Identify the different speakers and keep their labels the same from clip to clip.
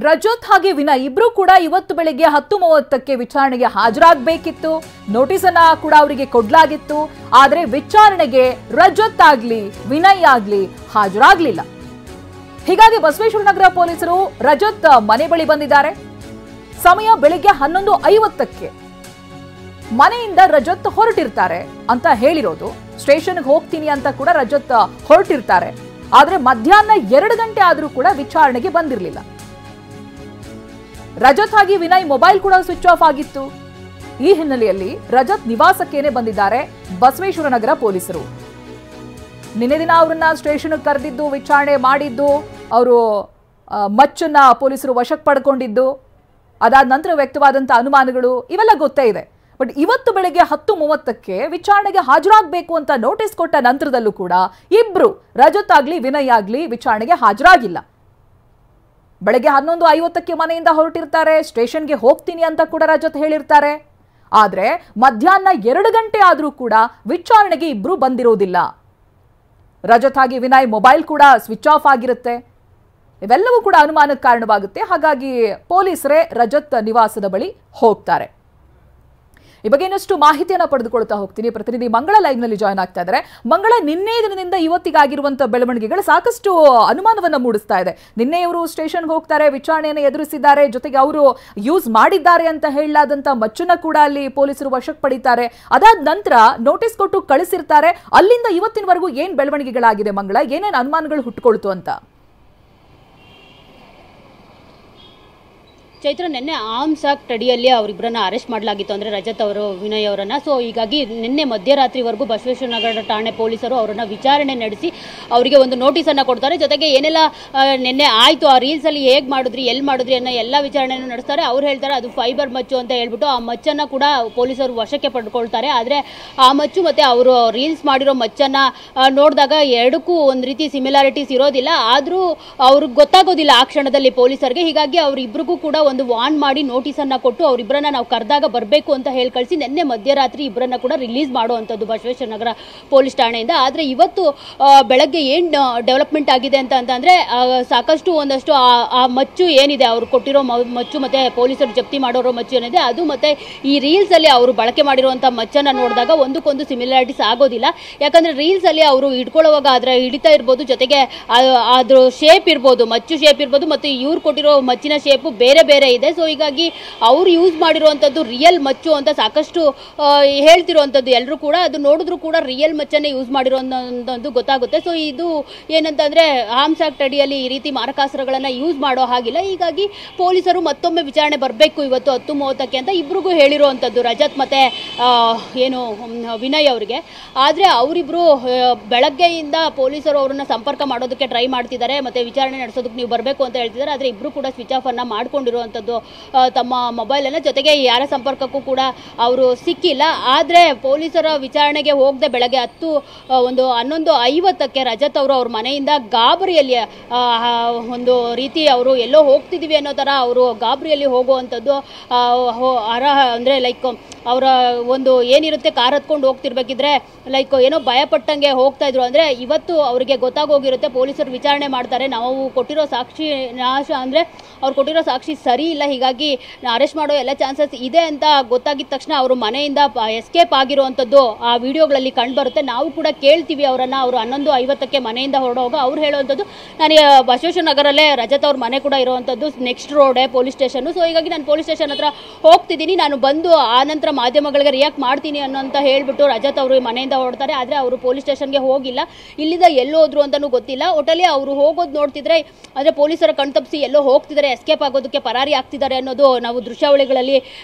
Speaker 1: ರಜತ್ ಹಾಗೆ ವಿನಯ್ ಇಬ್ರು ಕೂಡ ಇವತ್ತು ಬೆಳಿಗ್ಗೆ 10:30ಕ್ಕೆ ವಿಚಾರಣೆಗೆ ಹಾಜರಾಗಬೇಕಿತ್ತು. ನೋಟಿಸ್ ಅನ್ನ ಕೂಡ ಅವರಿಗೆ ಕೊಡಲಾಗಿತ್ತು. ಆದರೆ ವಿಚಾರಣೆಗೆ ರಜತ್ ಆಗ್ಲಿ ವಿನಯ್ ಆಗ್ಲಿ ಹಾಜರಾಗಲಿಲ್ಲ. ಹೀಗಾಗಿ ಬಸವೇಶ್ವರ ನಗರ ಪೊಲೀಸರು ರಜತ್ ಮನೆ ಬಳಿ ಬಂದಿದ್ದಾರೆ. ಸಮಯ ಬೆಳಿಗ್ಗೆ 11:50ಕ್ಕೆ ಮನೆಯಿಂದ ರಜತ್ ಹೊರಟಿರ್ತಾರೆ ಅಂತ ಹೇಳಿರೋದು. ಸ್ಟೇಷನ್ಗೆ ಹೋಗ್ತೀನಿ ಅಂತ ಕೂಡ ರಜತ್ ಹೊರಟಿರ್ತಾರೆ. ಆದ್ರೆ ಮಧ್ಯಾಹ್ನ 2 ಗಂಟೆ ಆದ್ರೂ ಕೂಡ ವಿಚಾರಣೆಗೆ ಬಂದಿರಲಿಲ್ಲ. ರಜತ್ ಹಾಗೆ ವಿನಯ್ ಮೊಬೈಲ್ ಕೂಡ ಸ್ವಿಚ್ ಆಫ್ ಆಗಿತ್ತು. ಈ ಹಿನ್ನೆಲೆಯಲ್ಲಿ ರಜತ್ ನಿವಾಸಕ್ಕೇನೆ ಬಂದಿದ್ದಾರೆ ಬಸವೇಶ್ವರ ನಗರ ಪೊಲೀಸರು. ನಿನ್ನೆ ದಿನ ಅವರನ್ನ ಸ್ಟೇಷನ್ ಕರೆದಿದ್ದು, ವಿಚಾರಣೆ ಮಾಡಿದ್ದು, ಅವರು ಮಚ್ಚನ್ನ ಪೊಲೀಸರು ವಶಕ್ಕೆ ಪಡ್ಕೊಂಡಿದ್ದು, ಅದಾದ ನಂತರ ವ್ಯಕ್ತವಾದಂತಹ ಅನುಮಾನಗಳು ಇವೆಲ್ಲ ಗೊತ್ತೇ ಇದೆ. ಬಟ್ ಇವತ್ತು ಬೆಳಗ್ಗೆ 10:30ಕ್ಕೆ ವಿಚಾರಣೆಗೆ ಹಾಜರಾಗಬೇಕು ಅಂತ ನೋಟಿಸ್ ಕೊಟ್ಟ ನಂತರದಲ್ಲೂ ಕೂಡ ಇಬ್ರು ರಜತ್ ಆಗ್ಲಿ ವಿನಯ್ ಆಗ್ಲಿ ವಿಚಾರಣೆಗೆ ಹಾಜರಾಗಿಲ್ಲ. ಬೆಳಗ್ಗೆ 11:50ಕ್ಕೆ ಮನೆಯಿಂದ ಹೊರಟಿರ್ತಾರೆ. ಸ್ಟೇಷನ್ಗೆ ಹೋಗ್ತೀನಿ ಅಂತ ಕೂಡ ರಜತ್ ಹೇಳಿರ್ತಾರೆ. ಆದ್ರೆ ಮಧ್ಯಾಹ್ನ 2 ಗಂಟೆ ಆದ್ರೂ ಕೂಡ ವಿಚಾರಣೆಗೆ ಇಬ್ರು ಬಂದಿರೋದಿಲ್ಲ. ರಜತ್ ಹಾಗೆ ವಿನಯ್ ಮೊಬೈಲ್ ಕೂಡ ಸ್ವಿಚ್ ಆಫ್ ಆಗಿರುತ್ತೆ. ಇವೆಲ್ಲವೂ ಕೂಡ ಅನುಮಾನಕ್ಕೆ ಕಾರಣವಾಗುತ್ತೆ. ಹಾಗಾಗಿ ಪೊಲೀಸರೇ ರಜತ್ ನಿವಾಸದ ಬಳಿ ಹೋಗ್ತಾರೆ. ಈ ಬಗ್ಗೆ ಇನ್ನಷ್ಟು ಮಾಹಿತಿಯನ್ನು ಪಡೆದುಕೊಳ್ತಾ ಹೋಗ್ತೀನಿ. ಪ್ರತಿನಿಧಿ ಮಂಗಳ ಲೈವ್ ನಲ್ಲಿ ಜಾಯ್ನ್ ಆಗ್ತಾ ಇದ್ದಾರೆ. ಮಂಗಳ, ನಿನ್ನೆ ದಿನದಿಂದ ಇವತ್ತಿಗಾಗಿರುವಂತಹ ಬೆಳವಣಿಗೆಗಳು ಸಾಕಷ್ಟು ಅನುಮಾನವನ್ನ ಮೂಡಿಸ್ತಾ ಇದೆ. ನಿನ್ನೆ ಇವರು ಸ್ಟೇಷನ್ಗೆ ಹೋಗ್ತಾರೆ, ವಿಚಾರಣೆಯನ್ನು ಎದುರಿಸಿದ್ದಾರೆ, ಜೊತೆಗೆ ಅವರು ಯೂಸ್ ಮಾಡಿದ್ದಾರೆ ಅಂತ ಹೇಳಲಾದಂತ ಮಚ್ಚನ್ನ ಕೂಡ ಅಲ್ಲಿ ಪೊಲೀಸರು ವಶಕ್ಕೆ ಪಡಿತಾರೆ. ಅದಾದ ನಂತರ ನೋಟಿಸ್ ಕೊಟ್ಟು ಕಳಿಸಿರ್ತಾರೆ. ಅಲ್ಲಿಂದ ಇವತ್ತಿನವರೆಗೂ ಏನ್ ಬೆಳವಣಿಗೆಗಳಾಗಿದೆ ಮಂಗಳ? ಏನೇನು ಅನುಮಾನಗಳು ಹುಟ್ಟುಕೊಳ್ತು ಅಂತ?
Speaker 2: ಚೈತ್ರ, ನಿನ್ನೆ ಆರ್ಮ್ಸ್ ಆಕ್ಟ್ ಅಡಿಯಲ್ಲಿ ಅವರಿಬ್ಬರನ್ನ ಅರೆಸ್ಟ್ ಮಾಡಲಾಗಿತ್ತು, ಅಂದರೆ ರಜತ್ ಅವರು ವಿನಯ್ ಅವರನ್ನು. ಸೊ ಹೀಗಾಗಿ ನಿನ್ನೆ ಮಧ್ಯರಾತ್ರಿವರೆಗೂ ಬಸವೇಶ್ವರ ನಗರ ಠಾಣೆ ಪೊಲೀಸರು ಅವರನ್ನು ವಿಚಾರಣೆ ನಡೆಸಿ ಅವರಿಗೆ ಒಂದು ನೋಟಿಸನ್ನು ಕೊಡ್ತಾರೆ. ಜೊತೆಗೆ ಏನೆಲ್ಲ ನಿನ್ನೆ ಆಯಿತು, ಆ ರೀಲ್ಸಲ್ಲಿ ಹೇಗೆ ಮಾಡಿದ್ರಿ, ಎಲ್ಲಿ ಮಾಡಿದ್ರಿ ಅನ್ನೋ ಎಲ್ಲ ವಿಚಾರಣೆಯನ್ನು ನಡೆಸ್ತಾರೆ. ಅವ್ರು ಹೇಳ್ತಾರೆ ಅದು ಫೈಬರ್ ಮಚ್ಚು ಅಂತ ಹೇಳ್ಬಿಟ್ಟು ಆ ಮಚ್ಚನ್ನು ಕೂಡ ಪೊಲೀಸರು ವಶಕ್ಕೆ ಪಡ್ಕೊಳ್ತಾರೆ. ಆದರೆ ಆ ಮಚ್ಚು ಮತ್ತು ಅವರು ರೀಲ್ಸ್ ಮಾಡಿರೋ ಮಚ್ಚನ್ನು ನೋಡಿದಾಗ ಎರಡಕ್ಕೂ ಒಂದು ರೀತಿ ಸಿಮಿಲಾರಿಟೀಸ್ ಇರೋದಿಲ್ಲ. ಆದರೂ ಅವ್ರಿಗೆ ಗೊತ್ತಾಗೋದಿಲ್ಲ ಆ ಕ್ಷಣದಲ್ಲಿ ಪೊಲೀಸರಿಗೆ. ಹೀಗಾಗಿ ಅವರಿಬ್ಬರಿಗೂ ಕೂಡ ಒಂದು ವಾರ್ನ್ ಮಾಡಿ ನೋಟಿಸ್ ಅನ್ನ ಕೊಟ್ಟು ಅವರಿಬ್ಬರನ್ನ ನಾವು ಕರೆದಾಗ ಬರಬೇಕು ಅಂತ ಹೇಳಿ ಕಳಿಸಿ ನಿನ್ನೆ ಮಧ್ಯರಾತ್ರಿ ಇಬ್ಬರನ್ನ ಕೂಡ ರಿಲೀಸ್ ಮಾಡುವಂಥದ್ದು ಬಸವೇಶ್ವರ ನಗರ ಪೊಲೀಸ್ ಠಾಣೆಯಿಂದ. ಆದರೆ ಇವತ್ತು ಬೆಳಗ್ಗೆ ಏನು ಡೆವಲಪ್ಮೆಂಟ್ ಆಗಿದೆ ಅಂತಂದ್ರೆ ಸಾಕಷ್ಟು ಒಂದಷ್ಟು ಆ ಮಚ್ಚು ಏನಿದೆ, ಅವರು ಕೊಟ್ಟಿರೋ ಮಚ್ಚು ಮತ್ತೆ ಪೊಲೀಸರು ಜಪ್ತಿ ಮಾಡೋರೋ ಮಚ್ಚು ಏನಿದೆ ಅದು ಮತ್ತೆ ಈ ರೀಲ್ಸ್ ಅಲ್ಲಿ ಅವರು ಬಳಕೆ ಮಾಡಿರುವಂತ ಮಚ್ಚನ್ನ ನೋಡಿದಾಗ ಒಂದಕ್ಕೊಂದು ಸಿಮಿಲಾರಿಟೀಸ್ ಆಗೋದಿಲ್ಲ. ಯಾಕಂದ್ರೆ ರೀಲ್ಸ್ ಅಲ್ಲಿ ಅವರು ಹಿಡ್ಕೊಳ್ಳುವಾಗ ಅದರ ಹಿಡಿತಾ ಇರ್ಬೋದು, ಜೊತೆಗೆ ಅದ್ರ ಶೇಪ್ ಇರ್ಬೋದು, ಮಚ್ಚು ಶೇಪ್ ಇರ್ಬೋದು, ಮತ್ತೆ ಇವ್ರು ಕೊಟ್ಟಿರೋ ಮಚ್ಚಿನ ಶೇಪ್ ಬೇರೆ ಬೇರೆ ಇದೆ. ಸೊ ಹೀಗಾಗಿ ಅವ್ರು ಯೂಸ್ ಮಾಡಿರುವಂತದ್ದು ರಿಯಲ್ ಮಚ್ಚು ಅಂತ ಸಾಕಷ್ಟು ಹೇಳ್ತಿರುವಂತದ್ದು ಎಲ್ಲರೂ ಕೂಡ. ಅದು ನೋಡಿದ್ರು ಕೂಡ ರಿಯಲ್ ಮಚ್ಚನ್ನೇ ಯೂಸ್ ಮಾಡಿರೋದು ಗೊತ್ತಾಗುತ್ತೆ. ಸೊ ಇದು ಏನಂತಂದ್ರೆ ಆರ್ಮ್ಸ್ ಆಕ್ಟ್ ಅಡಿಯಲ್ಲಿ ಈ ರೀತಿ ಮಾರಕಾಸ್ತ್ರಗಳನ್ನ ಯೂಸ್ ಮಾಡೋ ಹಾಗಿಲ್ಲ. ಹೀಗಾಗಿ ಪೊಲೀಸರು ಮತ್ತೊಮ್ಮೆ ವಿಚಾರಣೆ ಬರಬೇಕು ಇವತ್ತು 10:30ಕ್ಕೆ ಅಂತ ಇಬ್ರಿಗೂ ಹೇಳಿರುವಂತದ್ದು, ರಜತ್ ಮತ್ತೆ ಏನು ವಿನಯ್ ಅವರಿಗೆ. ಆದ್ರೆ ಅವರಿಬ್ರು ಬೆಳಗ್ಗೆಯಿಂದ ಪೊಲೀಸರು ಅವರನ್ನ ಸಂಪರ್ಕ ಮಾಡೋದಕ್ಕೆ ಟ್ರೈ ಮಾಡ್ತಿದ್ದಾರೆ, ಮತ್ತೆ ವಿಚಾರಣೆ ನಡೆಸೋದಕ್ಕೆ ನೀವು ಬರಬೇಕು ಅಂತ ಹೇಳ್ತಿದ್ದಾರೆ. ಆದ್ರೆ ಇಬ್ರು ಕೂಡ ಸ್ವಿಚ್ ಆಫ್ ಅನ್ನ ಮಾಡ್ಕೊಂಡಿರುವಂತದ್ದು ತಮ್ಮ ಮೊಬೈಲ್ ಅನ್ನ, ಜೊತೆಗೆ ಯಾರ ಸಂಪರ್ಕಕ್ಕೂ ಕೂಡ ಅವರು ಸಿಕ್ಕಿಲ್ಲ. ಆದ್ರೆ ಪೊಲೀಸರ ವಿಚಾರಣೆಗೆ ಹೋಗದೆ ಬೆಳಗ್ಗೆ 11:50ಕ್ಕೆ ರಜತ್ ಅವರು ಅವ್ರ ಮನೆಯಿಂದ ಗಾಬರಿಯಲ್ಲಿ ಒಂದು ರೀತಿ ಅವರು ಎಲ್ಲೋ ಹೋಗ್ತಿದೀವಿ ಅನ್ನೋ ತರ ಅವರು ಗಾಬರಿಯಲ್ಲಿ ಹೋಗುವಂಥದ್ದು, ಅಂದ್ರೆ ಲೈಕ್ ಅವರ ಒಂದು ಏನಿರುತ್ತೆ ಕಾರ್ ಹತ್ಕೊಂಡು ಹೋಗ್ತಿರ್ಬೇಕಿದ್ರೆ ಲೈಕ್ ಏನೋ ಭಯಪಟ್ಟಂಗೆ ಹೋಗ್ತಾ ಇದ್ರು. ಅಂದ್ರೆ ಇವತ್ತು ಅವರಿಗೆ ಗೊತ್ತಾಗೋಗಿರುತ್ತೆ, ಪೊಲೀಸರು ವಿಚಾರಣೆ ಮಾಡ್ತಾರೆ, ನಾವು ಕೊಟ್ಟಿರೋ ಸಾಕ್ಷಿ ನಾಶ ಅಂದ್ರೆ ಅವ್ರು ಕೊಟ್ಟಿರೋ ಸಾಕ್ಷಿ ಸರಿ ಇಲ್ಲ, ಹೀಗಾಗಿ ಅರೆಸ್ಟ್ ಮಾಡೋ ಎಲ್ಲ ಚಾನ್ಸಸ್ ಇದೆ ಅಂತ ಗೊತ್ತಾಗಿದ ತಕ್ಷಣ ಅವರು ಮನೆಯಿಂದ ಎಸ್ಕೇಪ್ ಆಗಿರುವಂಥದ್ದು ಆ ವಿಡಿಯೋಗಳಲ್ಲಿ ಕಂಡು ಬರುತ್ತೆ. ನಾವು ಕೂಡ ಕೇಳ್ತೀವಿ ಅವರನ್ನ. ಅವರು 11:50ಕ್ಕೆ ಮನೆಯಿಂದ ಹೊರಡೋಗ ಅವ್ರು ಹೇಳುವಂಥದ್ದು, ನಾನು ಬಸವೇಶ್ವರ ನಗರಲ್ಲೇ ರಜತ್ ಅವ್ರ ಮನೆ ಕೂಡ ಇರುವಂಥದ್ದು, ನೆಕ್ಸ್ಟ್ ರೋಡೇ ಪೊಲೀಸ್ ಸ್ಟೇಷನ್. ಸೊ ಹೀಗಾಗಿ ನಾನು ಪೊಲೀಸ್ ಸ್ಟೇಷನ್ ಹತ್ರ ಹೋಗ್ತಿದ್ದೀನಿ, ನಾನು ಬಂದು ಆ ನಂತರ ಮಾಧ್ಯಮಗಳಿಗೆ ರಿಯಾಕ್ಟ್ ಮಾಡ್ತೀನಿ ಅನ್ನೋಂತ ಹೇಳ್ಬಿಟ್ಟು ರಜತ್ ಅವರು ಮನೆಯಿಂದ ಹೊರಡ್ತಾರೆ. ಆದ್ರೆ ಅವರು ಪೊಲೀಸ್ ಸ್ಟೇಷನ್ಗೆ ಹೋಗಿಲ್ಲ, ಇಲ್ಲಿಂದ ಎಲ್ಲೋ ಹೋದ್ರು ಅಂತಾನೂ ಗೊತ್ತಿಲ್ಲ. ಒಟ್ಟಲ್ಲಿ ಅವರು ಹೋಗೋದು ನೋಡ್ತಿದ್ರೆ ಅಂದ್ರೆ ಪೊಲೀಸರ ಕಣ್ತಪ್ಪಿಸಿ ಎಲ್ಲೋ ಹೋಗ್ತಿದ್ದಾರೆ, ಎಸ್ಕೇಪ್ ಆಗೋದಕ್ಕೆ ಪರಾರಿ ಆಗ್ತಿದ್ದಾರೆ ಅನ್ನೋದು ನಾವು ದೃಶ್ಯಾವಳಿಗಳಲ್ಲಿ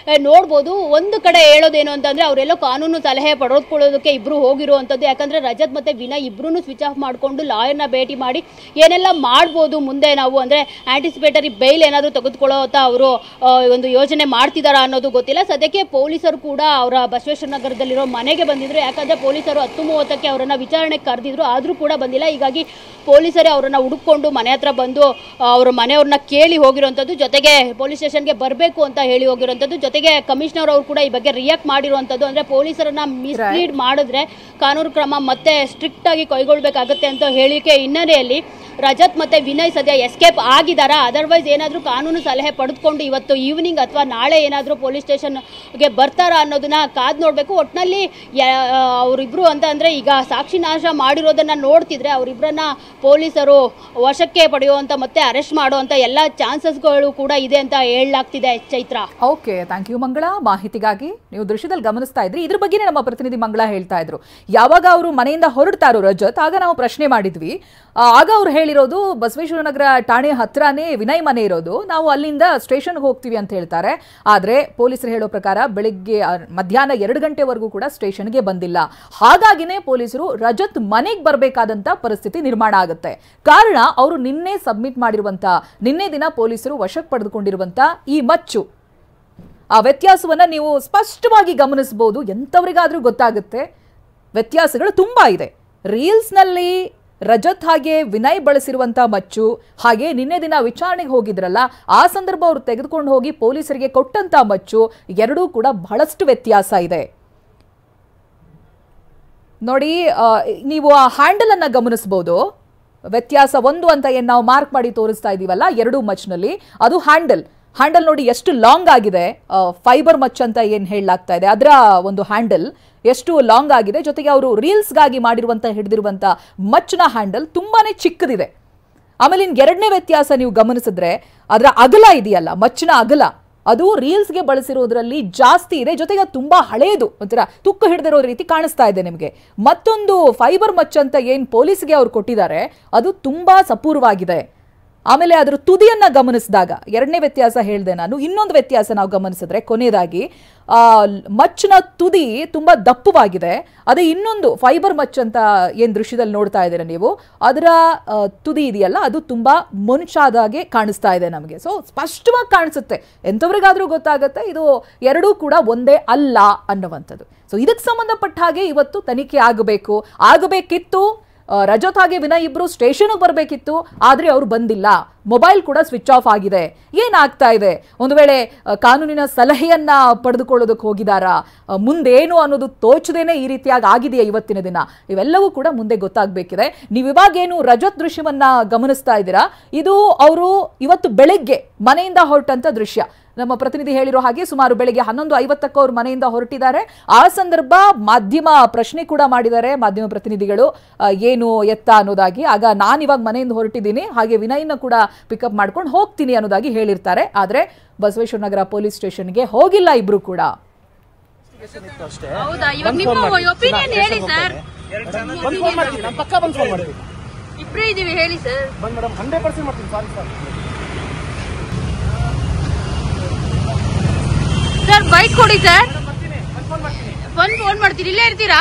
Speaker 2: ನೋಡ್ಬೋದು. ಒಂದು ಕಡೆ ಹೇಳೋದೇನು ಅಂತಂದ್ರೆ ಅವರೆಲ್ಲೋ ಕಾನೂನು ಸಲಹೆ ಪಡೆದುಕೊಳ್ಳೋದಕ್ಕೆ ಇಬ್ರು ಹೋಗಿರುವಂತದ್ದು. ಯಾಕಂದ್ರೆ ರಜತ್ ಮತ್ತೆ ವಿನಯ್ ಇಬ್ರು ಸ್ವಿಚ್ ಆಫ್ ಮಾಡ್ಕೊಂಡು ಲಾಯರ್ನ ಭೇಟಿ ಮಾಡಿ ಏನೆಲ್ಲ ಮಾಡ್ಬೋದು ಮುಂದೆ ನಾವು ಅಂದ್ರೆ ಆಂಟಿಸಿಪೇಟರಿ ಬೈಲ್ ಏನಾದ್ರು ತೆಗೆದುಕೊಳ್ಳೋ ಅವರು ಒಂದು ಯೋಜನೆ ಮಾಡ್ತಿದಾರ ಅನ್ನೋದು ಗೊತ್ತಿಲ್ಲ. ಸದ್ಯಕ್ಕೆ ಪೊಲೀಸರು ಕೂಡ ಅವರ ಬಸವೇಶ್ವರ ನಗರದಲ್ಲಿರೋ ಮನೆಗೆ ಬಂದಿದ್ರು. ಯಾಕಂದ್ರೆ ಪೊಲೀಸರು 10:30ಕ್ಕೆ ಅವರನ್ನ ವಿಚಾರಣೆಗೆ ಕರೆದಿದ್ರು, ಆದ್ರೂ ಕೂಡ ಬಂದಿಲ್ಲ. ಹೀಗಾಗಿ ಪೊಲೀಸರೇ ಅವರನ್ನ ಹುಡುಕೊಂಡು ಮನೆ ಹತ್ರ ಬಂದು ಅವ್ರ ಮನೆಯವ್ರನ್ನ ಕೇಳಿ ಹೋಗಿರುವಂಥದ್ದು, ಜೊತೆಗೆ ಪೊಲೀಸ್ ಸ್ಟೇಷನ್ಗೆ ಬರಬೇಕು ಅಂತ ಹೇಳಿ ಹೋಗಿರುವಂಥದ್ದು, ಜೊತೆಗೆ ಕಮಿಷನರ್ ಅವರು ಕೂಡ ಈ ಬಗ್ಗೆ ರಿಯಾಕ್ಟ್ ಮಾಡಿರುವಂಥದ್ದು. ಅಂದರೆ ಪೊಲೀಸರನ್ನ ಮಿಸ್ಲೀಡ್ ಮಾಡಿದ್ರೆ ಕಾನೂನು ಕ್ರಮ ಮತ್ತೆ ಸ್ಟ್ರಿಕ್ಟ್ ಆಗಿ ಕೈಗೊಳ್ಳಬೇಕಾಗುತ್ತೆ ಅಂತ ಹೇಳಿಕೆ ಹಿನ್ನೆಲೆಯಲ್ಲಿ ರಜತ್ ಮತ್ತೆ ವಿನಯ್ ಸದ್ಯ ಎಸ್ಕೇಪ್ ಆಗಿದಾರಾ, ಅದರ್ವೈಸ್ ಏನಾದರೂ ಕಾನೂನು ಸಲಹೆ ಪಡೆದುಕೊಂಡು ಇವತ್ತು ಈವ್ನಿಂಗ್ ಅಥವಾ ನಾಳೆ ಏನಾದರೂ ಪೊಲೀಸ್ ಸ್ಟೇಷನ್ಗೆ ಬರ್ತಾರಾ ಅನ್ನೋದನ್ನ ಕಾದ್ ನೋಡಬೇಕು. ಒಟ್ಟಿನಲ್ಲಿ ಅವರಿಬ್ರು ಅಂತ ಅಂದರೆ ಈಗ ಸಾಕ್ಷಿ ನಾಶ ಮಾಡಿರೋದನ್ನ ನೋಡ್ತಿದ್ರೆ ಅವರಿಬ್ಬರನ್ನ ಪೊಲೀಸರು ವಶಕ್ಕೆ ಪಡೆಯುವಂತ ಮತ್ತೆ ಅರೆಸ್ಟ್ ಮಾಡುವಂತ ಎಲ್ಲ ಚಾನ್ಸಸ್ಗಳು ಕೂಡ ಇದೆ ಅಂತ ಹೇಳಲಾಗ್ತಿದೆ. ಚೈತ್ರ,
Speaker 1: ಓಕೆ, ಥ್ಯಾಂಕ್ ಯು ಮಂಗಳ. ಮಾಹಿತಿಗಾಗಿ ನೀವು ದೃಶ್ಯದಲ್ಲಿ ಗಮನಿಸ್ತಾ ಇದ್ರಿ. ಇದ್ರ ಬಗ್ಗೆ ನಮ್ಮ ಪ್ರತಿನಿಧಿ ಮಂಗಳ ಹೇಳ್ತಾ ಇದ್ರು. ಯಾವಾಗ ಅವರು ಮನೆಯಿಂದ ಹೊರಡ್ತಾರೋ ರಜತ್, ಆಗ ನಾವು ಪ್ರಶ್ನೆ ಮಾಡಿದ್ವಿ. ಆಗ ಅವ್ರು ಹೇಳಿರೋದು ಬಸವೇಶ್ವರನಗರ ಠಾಣೆ ಹತ್ರನೇ ವಿನಯ್ ಮನೆ ಇರೋದು, ನಾವು ಅಲ್ಲಿಂದ ಸ್ಟೇಷನ್ಗೆ ಹೋಗ್ತೀವಿ ಅಂತ ಹೇಳ್ತಾರೆ. ಆದ್ರೆ ಪೊಲೀಸರು ಹೇಳೋ ಪ್ರಕಾರ ಬೆಳಿಗ್ಗೆ ಮಧ್ಯಾಹ್ನ 2 ಗಂಟೆವರೆಗೂ ಕೂಡ ಸ್ಟೇಷನ್ಗೆ ಬಂದಿಲ್ಲ. ಹಾಗಾಗಿನೇ ಪೊಲೀಸರು ರಜತ್ ಮನೆಗೆ ಬರಬೇಕಾದಂತ ಪರಿಸ್ಥಿತಿ ನಿರ್ಮಾಣ ಆಗುತ್ತೆ. ಕಾರಣ ಅವರು ನಿನ್ನೆ ಸಬ್ಮಿಟ್ ಮಾಡಿರುವಂತ, ನಿನ್ನೆ ದಿನ ಪೊಲೀಸರು ವಶಕ್ಕೆ ಪಡೆದುಕೊಂಡಿರುವಂತ ಈ ಮಚ್ಚು, ಆ ವ್ಯತ್ಯಾಸವನ್ನ ನೀವು ಸ್ಪಷ್ಟವಾಗಿ ಗಮನಿಸಬಹುದು. ಎಂಥವರಿಗಾದ್ರೂ ಗೊತ್ತಾಗುತ್ತೆ. ವ್ಯತ್ಯಾಸಗಳು ತುಂಬಾ ಇದೆ. ರೀಲ್ಸ್ನಲ್ಲಿ ರಜತ್ ಹಾಗೆ ವಿನಯ್ ಬಳಸಿರುವಂತಹ ಮಚ್ಚು, ಹಾಗೆ ನಿನ್ನೆ ದಿನ ವಿಚಾರಣೆಗೆ ಹೋಗಿದ್ರಲ್ಲ ಆ ಸಂದರ್ಭ ಅವರು ತೆಗೆದುಕೊಂಡು ಹೋಗಿ ಪೊಲೀಸರಿಗೆ ಕೊಟ್ಟಂತ ಮಚ್ಚು, ಎರಡೂ ಕೂಡ ಬಹಳಷ್ಟು ವ್ಯತ್ಯಾಸ ಇದೆ. ನೋಡಿ, ನೀವು ಆ ಹ್ಯಾಂಡಲ್ ಅನ್ನ ಗಮನಿಸಬಹುದು. ವ್ಯತ್ಯಾಸ ಒಂದು ಅಂತ ಏನ್ ನಾವು ಮಾರ್ಕ್ ಮಾಡಿ ತೋರಿಸ್ತಾ ಇದೀವಲ್ಲ ಎರಡೂ ಮಚ್ನಲ್ಲಿ, ಅದು ಹ್ಯಾಂಡಲ್ ನೋಡಿ ಎಷ್ಟು ಲಾಂಗ್ ಆಗಿದೆ. ಫೈಬರ್ ಮಚ್ ಅಂತ ಏನ್ ಹೇಳಲಾಗ್ತಾ ಇದೆ ಅದರ ಒಂದು ಹ್ಯಾಂಡಲ್ ಎಷ್ಟು ಲಾಂಗ್ ಆಗಿದೆ. ಜೊತೆಗೆ ಅವರು ರೀಲ್ಸ್ಗಾಗಿ ಮಾಡಿರುವಂತ ಹಿಡಿದಿರುವಂತ ಮಚ್ನ ಹ್ಯಾಂಡಲ್ ತುಂಬಾನೇ ಚಿಕ್ಕದಿದೆ. ಆಮೇಲೆ ಇನ್ ಎರಡನೇ ವ್ಯತ್ಯಾಸ ನೀವು ಗಮನಿಸಿದ್ರೆ ಅದರ ಅಗಲ ಇದೆಯಲ್ಲ, ಮಚ್ನ ಅಗಲ, ಅದು ರೀಲ್ಸ್ಗೆ ಬಳಸಿರೋದ್ರಲ್ಲಿ ಜಾಸ್ತಿ ಇದೆ. ಜೊತೆಗೆ ಅದು ತುಂಬಾ ಹಳೇದು, ಒಂಥರ ತುಕ್ಕು ಹಿಡಿದಿರೋ ರೀತಿ ಕಾಣಿಸ್ತಾ ಇದೆ ನಿಮಗೆ. ಮತ್ತೊಂದು ಫೈಬರ್ ಮಚ್ ಅಂತ ಏನ್ ಪೊಲೀಸ್ಗೆ ಅವ್ರು ಕೊಟ್ಟಿದ್ದಾರೆ ಅದು ತುಂಬಾ ಸಪೂರ್ವಾಗಿದೆ. ಆಮೇಲೆ ಅದರ ತುದಿಯನ್ನ ಗಮನಿಸಿದಾಗ, ಎರಡನೇ ವ್ಯತ್ಯಾಸ ಹೇಳಿದೆ ನಾನು. ಇನ್ನೊಂದು ವ್ಯತ್ಯಾಸ ನಾವು ಗಮನಿಸಿದ್ರೆ ಕೊನೆಯದಾಗಿ ಮಚ್ನ ತುದಿ ತುಂಬಾ ದಪ್ಪವಾಗಿದೆ. ಅದೇ ಇನ್ನೊಂದು ಫೈಬರ್ ಮಚ್ ಅಂತ ಏನ್ ದೃಶ್ಯದಲ್ಲಿ ನೋಡ್ತಾ ಇದ್ದೀರಾ ನೀವು, ಅದರ ತುದಿ ಇದೆಯಲ್ಲ ಅದು ತುಂಬಾ ಮೊನಚಾದಾಗೆ ಕಾಣಿಸ್ತಾ ಇದೆ ನಮಗೆ. ಸೊ ಸ್ಪಷ್ಟವಾಗಿ ಕಾಣಿಸುತ್ತೆ, ಎಂಥವ್ರಿಗಾದ್ರೂ ಗೊತ್ತಾಗುತ್ತೆ ಇದು ಎರಡೂ ಕೂಡ ಒಂದೇ ಅಲ್ಲ ಅನ್ನುವಂಥದ್ದು. ಸೊ ಇದಕ್ಕೆ ಸಂಬಂಧಪಟ್ಟ ಹಾಗೆ ಇವತ್ತು ತನಿಖೆ ಆಗಬೇಕಿತ್ತು. ರಜತ್ ಹಾಗೆ ವಿನಯ್ ಇಬ್ರು ಸ್ಟೇಷನ್ಗೆ ಬರಬೇಕಿತ್ತು, ಆದ್ರೆ ಅವ್ರು ಬಂದಿಲ್ಲ. ಮೊಬೈಲ್ ಕೂಡ ಸ್ವಿಚ್ ಆಫ್ ಆಗಿದೆ. ಏನಾಗ್ತಾ ಇದೆ? ಒಂದು ವೇಳೆ ಕಾನೂನಿನ ಸಲಹೆಯನ್ನ ಪಡೆದುಕೊಳ್ಳೋದಕ್ಕೆ ಹೋಗಿದಾರಾ, ಮುಂದೇನು ಅನ್ನೋದು ತೋಚದೇನೆ ಈ ರೀತಿಯಾಗಿ ಆಗಿದೆಯಾ ಇವತ್ತಿನ ದಿನ? ಇವೆಲ್ಲವೂ ಕೂಡ ಮುಂದೆ ಗೊತ್ತಾಗಬೇಕಿದೆ. ನೀವು ಇವಾಗೇನು ರಜತ್ ದೃಶ್ಯವನ್ನ ಗಮನಿಸ್ತಾ ಇದ್ದೀರಾ, ಇದು ಅವರು ಇವತ್ತು ಬೆಳಗ್ಗೆ ಮನೆಯಿಂದ ಹೊರಟಂತ ದೃಶ್ಯ. ನಮ್ಮ ಪ್ರತಿನಿಧಿ ಹೇಳಿರೋ ಹಾಗೆ ಸುಮಾರು ಬೆಳಗ್ಗೆ 11:50ಕ್ಕೆ ಅವ್ರ ಮನೆಯಿಂದ ಹೊರಟಿದ್ದಾರೆ. ಆ ಸಂದರ್ಭ ಮಾಧ್ಯಮ ಪ್ರಶ್ನೆ ಕೂಡ ಮಾಡಿದ್ದಾರೆ ಮಾಧ್ಯಮ ಪ್ರತಿನಿಧಿಗಳು, ಏನು ಎತ್ತ ಅನ್ನೋದಾಗಿ. ಆಗ ನಾನು ಇವಾಗ ಮನೆಯಿಂದ ಹೊರಟಿದ್ದೀನಿ, ಹಾಗೆ ವಿನಯ್ನ ಕೂಡ ಪಿಕಪ್ ಮಾಡ್ಕೊಂಡು ಹೋಗ್ತೀನಿ ಅನ್ನೋದಾಗಿ ಹೇಳಿರ್ತಾರೆ. ಆದ್ರೆ ಬಸವೇಶ್ವರನಗರ ಪೊಲೀಸ್ ಸ್ಟೇಷನ್ಗೆ ಹೋಗಿಲ್ಲ ಇಬ್ರು ಕೂಡ.
Speaker 2: ಸರ್ ಬೈಕ್ ಕೊಡಿ ಸರ್, ಬಂದು ಫೋನ್ ಮಾಡ್ತೀರಿ, ಇಲ್ಲೇ ಇರ್ತೀರಾ?